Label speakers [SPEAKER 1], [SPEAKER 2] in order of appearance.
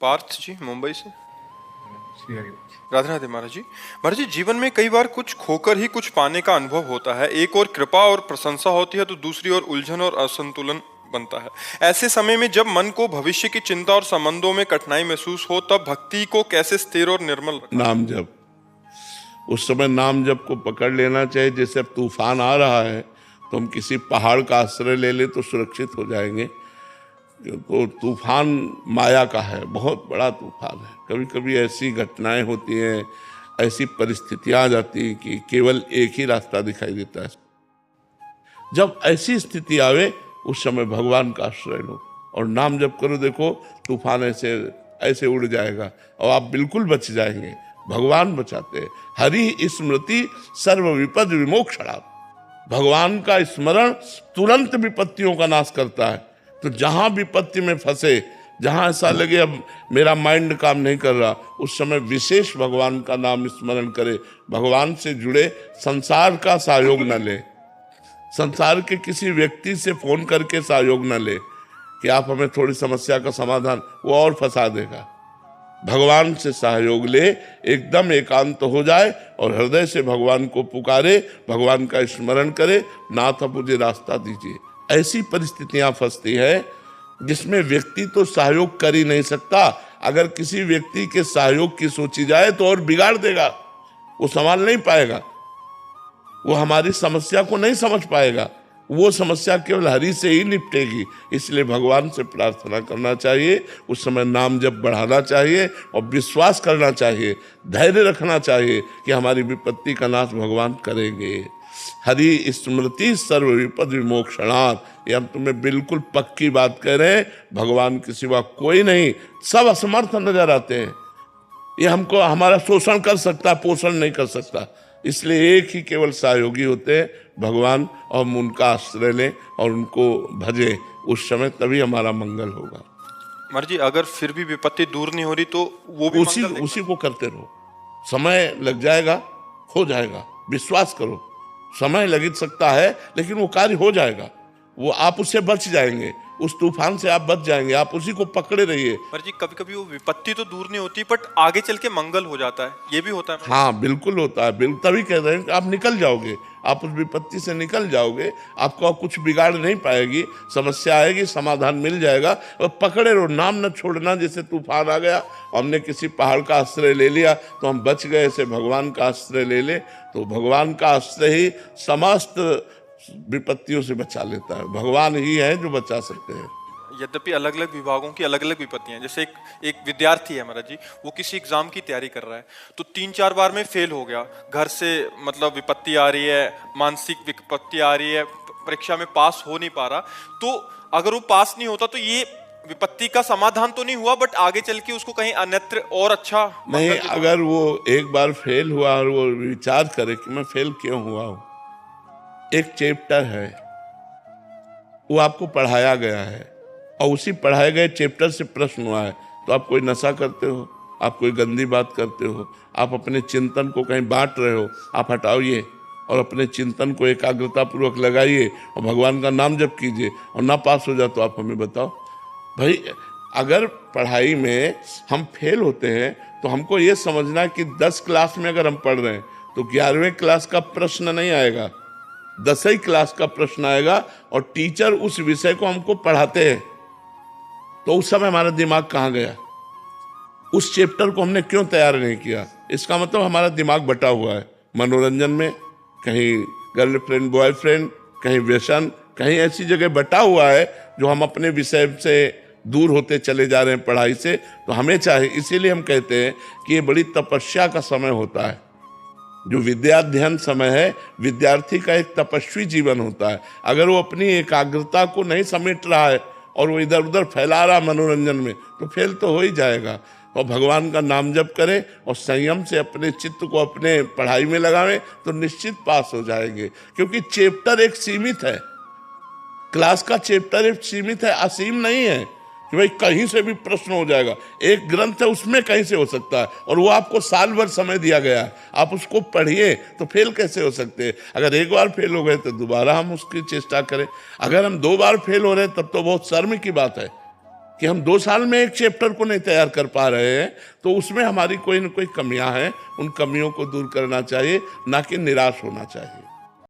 [SPEAKER 1] पार्थ जी मुंबई से।
[SPEAKER 2] श्री हरि।
[SPEAKER 1] राधे राधे महाराज जी। महाराज जी, जीवन में कई बार कुछ खोकर ही कुछ पाने का अनुभव होता है। एक और कृपा और प्रशंसा होती है तो दूसरी ओर उलझन और असंतुलन बनता है। ऐसे समय में जब मन को भविष्य की चिंता और संबंधों में कठिनाई महसूस हो तब भक्ति को कैसे स्थिर और निर्मल रखें?
[SPEAKER 3] नाम जप, उस समय नाम जप को पकड़ लेना चाहिए। जैसे अब तूफान आ रहा है तो हम किसी पहाड़ का आश्रय ले ले तो सुरक्षित हो जाएंगे। तो तूफान माया का है, बहुत बड़ा तूफान है। कभी कभी ऐसी घटनाएं होती हैं, ऐसी परिस्थितियां आ जाती हैं कि केवल एक ही रास्ता दिखाई देता है। जब ऐसी स्थिति आवे उस समय भगवान का आश्रय लो और नाम जप करो। देखो तूफान ऐसे ऐसे उड़ जाएगा और आप बिल्कुल बच जाएंगे। भगवान बचाते हैं। हरि स्मृति सर्व विपद विमोक्षणात्। भगवान का स्मरण तुरंत विपत्तियों का नाश करता है। तो जहां विपत्ति में फंसे, जहां ऐसा लगे अब मेरा माइंड काम नहीं कर रहा, उस समय विशेष भगवान का नाम स्मरण करे। भगवान से जुड़े, संसार का सहयोग न ले, संसार के किसी व्यक्ति से फोन करके सहयोग न ले कि आप हमें थोड़ी समस्या का समाधान, वो और फंसा देगा। भगवान से सहयोग ले, एकदम एकांत हो जाए और हृदय से भगवान को पुकारे, भगवान का स्मरण करे, नाथ अब मुझे रास्ता दीजिए। ऐसी परिस्थितियां फंसती है जिसमें व्यक्ति तो सहयोग कर ही नहीं सकता। अगर किसी व्यक्ति के सहयोग की सोची जाए तो और बिगाड़ देगा, वो संभाल नहीं पाएगा, वो हमारी समस्या को नहीं समझ पाएगा। वो समस्या केवल हरि से ही निपटेगी। इसलिए भगवान से प्रार्थना करना चाहिए, उस समय नाम जप बढ़ाना चाहिए और विश्वास करना चाहिए, धैर्य रखना चाहिए कि हमारी विपत्ति का नाश भगवान करेंगे। हरि स्मृति सर्व विपद विमोक्षणात्। ये हम तुम्हें बिल्कुल पक्की बात कह रहे हैं। भगवान के सिवा कोई नहीं, सब असमर्थ नजर आते हैं। ये हमको हमारा शोषण कर सकता, पोषण नहीं कर सकता। इसलिए एक ही केवल सहयोगी होते हैं, भगवान, और हम उनका आश्रय लें और उनको भजें। उस समय तभी हमारा मंगल होगा।
[SPEAKER 1] महाराज जी, अगर फिर भी विपत्ति दूर नहीं हो रही तो वो भी
[SPEAKER 3] उसी को करते रहो। समय लग जाएगा, हो जाएगा, विश्वास करो। समय लग सकता है लेकिन वो कार्य हो जाएगा। वो आप उससे बच जाएंगे, उस तूफान से आप बच जाएंगे। आप उसी को पकड़े रहिए।
[SPEAKER 1] पर जी कभी कभी वो विपत्ति तो दूर नहीं होती बट आगे चल के मंगल हो जाता है, ये भी होता है।
[SPEAKER 3] हाँ बिल्कुल होता है। बिल्कुल तभी कह रहे हैं कि आप निकल जाओगे, आप उस विपत्ति से निकल जाओगे। आपको कुछ बिगाड़ नहीं पाएगी, समस्या आएगी, समाधान मिल जाएगा। और पकड़े रहो, नाम न छोड़ना। जैसे तूफान आ गया, हमने किसी पहाड़ का आश्रय ले लिया तो हम बच गए। ऐसे भगवान का आश्रय ले ले तो भगवान का आश्रय ही समस्त विपत्तियों से बचा लेता है। भगवान ही है जो बचा सकते हैं।
[SPEAKER 1] यद्यपि अलग अलग विभागों की अलग अलग विपत्तियां हैं। जैसे एक विद्यार्थी है महाराज जी, वो किसी एग्जाम की तैयारी कर रहा है तो 3-4 बार में फेल हो गया। घर से मतलब विपत्ति आ रही है, मानसिक विपत्ति आ रही है, परीक्षा में पास हो नहीं पा रहा। तो अगर वो पास नहीं होता तो ये विपत्ति का समाधान तो नहीं हुआ बट आगे चल के उसको कहीं अन्यत्र और अच्छा
[SPEAKER 3] नहीं। अगर वो एक बार फेल हुआ और वो विचार करे कि मैं फेल क्यों हुआ हूं, एक चैप्टर है वो आपको पढ़ाया गया है और उसी पढ़ाए गए चैप्टर से प्रश्न हुआ है, तो आप कोई नशा करते हो, आप कोई गंदी बात करते हो, आप अपने चिंतन को कहीं बांट रहे हो, आप हटाइए और अपने चिंतन को एकाग्रता पूर्वक लगाइए और भगवान का नाम जप कीजिए। और ना पास हो जाए तो आप हमें बताओ। भाई अगर पढ़ाई में हम फेल होते हैं तो हमको ये समझना कि 10 क्लास में अगर हम पढ़ रहे हैं तो 11वें क्लास का प्रश्न नहीं आएगा, 10वीं क्लास का प्रश्न आएगा। और टीचर उस विषय को हमको पढ़ाते हैं तो उस समय हमारा दिमाग कहाँ गया, उस चैप्टर को हमने क्यों तैयार नहीं किया। इसका मतलब हमारा दिमाग बटा हुआ है मनोरंजन में, कहीं गर्लफ्रेंड बॉयफ्रेंड, कहीं व्यसन, कहीं ऐसी जगह बटा हुआ है जो हम अपने विषय से दूर होते चले जा रहे हैं पढ़ाई से। तो हमें चाहिए, इसीलिए हम कहते हैं कि ये बड़ी तपस्या का समय होता है। जो विद्याध्ययन समय है, विद्यार्थी का एक तपस्वी जीवन होता है। अगर वो अपनी एकाग्रता को नहीं समेट रहा है और वो इधर उधर फैला रहा मनोरंजन में, तो फेल तो हो ही जाएगा। और भगवान का नाम जप करें और संयम से अपने चित्त को अपने पढ़ाई में लगावें तो निश्चित पास हो जाएंगे। क्योंकि चैप्टर एक सीमित है, क्लास का चैप्टर एक सीमित है, असीम नहीं है कि भाई कहीं से भी प्रश्न हो जाएगा। एक ग्रंथ है, उसमें कहीं से हो सकता है और वो आपको साल भर समय दिया गया है, आप उसको पढ़िए। तो फेल कैसे हो सकते हैं? अगर एक बार फेल हो गए तो दोबारा हम उसकी चेष्टा करें। अगर हम 2 बार फेल हो रहे हैं तब तो बहुत शर्म की बात है। कि हम 2 साल में एक चैप्टर को नहीं तैयार कर पा रहे हैं, तो उसमें हमारी कोई न कोई कमियां हैं। उन कमियों को दूर करना चाहिए, ना कि निराश होना चाहिए।